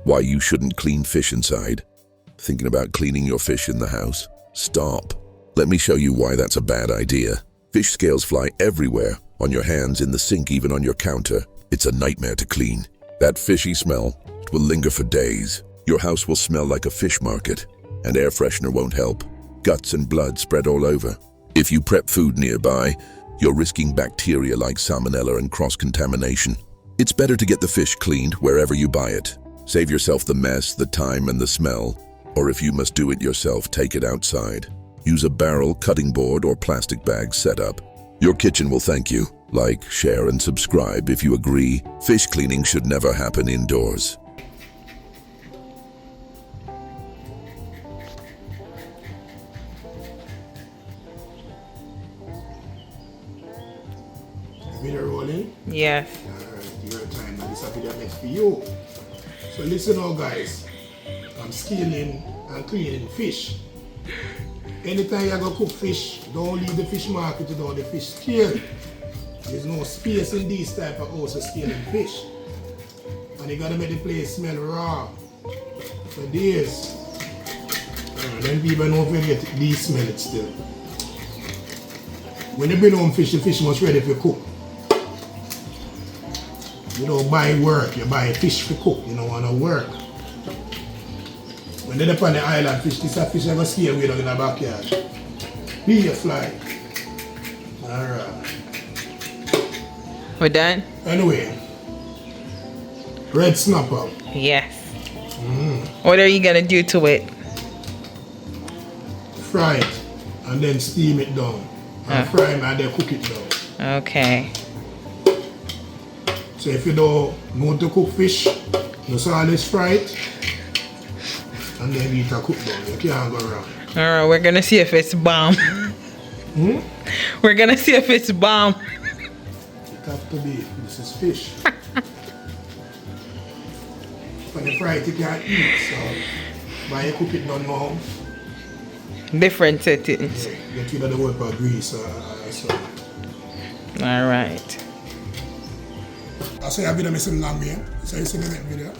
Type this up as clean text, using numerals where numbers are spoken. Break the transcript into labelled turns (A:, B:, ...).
A: Why you shouldn't clean fish inside. Thinking about cleaning your fish in the house? Stop. Let me show you why that's a bad idea. Fish scales fly everywhere, on your hands, in the sink, even on your counter. It's a nightmare to clean. That fishy smell will linger for days. Your house will smell like a fish market, and air freshener won't help. Guts and blood spread all over. If you prep food nearby, you're risking bacteria like salmonella and cross-contamination. It's better to get the fish cleaned wherever you buy it. Save yourself the mess, the time, and the smell. Or if you must do it yourself, take it outside. Use a barrel, cutting board, or plastic bag setup. Your kitchen will thank you. Like, share, and subscribe if you agree. Fish cleaning should never happen indoors.
B: Video rolling?
C: Yes.
B: Alright, your time now. This video meant for you. So listen now, guys. I'm scaling and cleaning fish. Anytime you go cook fish, don't leave the fish market without the fish scale. There's no space in these type of houses scaling fish. And you gotta make the place smell raw for days. Then people don't forget these smell it still. When you bring home fish, the fish must ready for cook. You don't buy work, you buy fish for cook, you don't want to work. When they're up on the island fish, this is a fish that go scale way down in the backyard. Be a fly. Alright.
C: We're done?
B: Anyway, red snapper.
C: Yes. What are you gonna do to it?
B: Fry it and then steam it down. And fry it and then cook it down.
C: Okay.
B: So if you don't know to cook fish, just always fry it and then eat a cook down. You can't go wrong.
C: Alright, we're gonna see if it's bomb. We're gonna see if it's bomb.
B: It have to be. This is fish. When you fry it, you can't eat. So when you cook it down now,
C: Different settings.
B: get rid of the word for grease. So.
C: Alright.
B: I say I've been missing long, man. So you see the next video.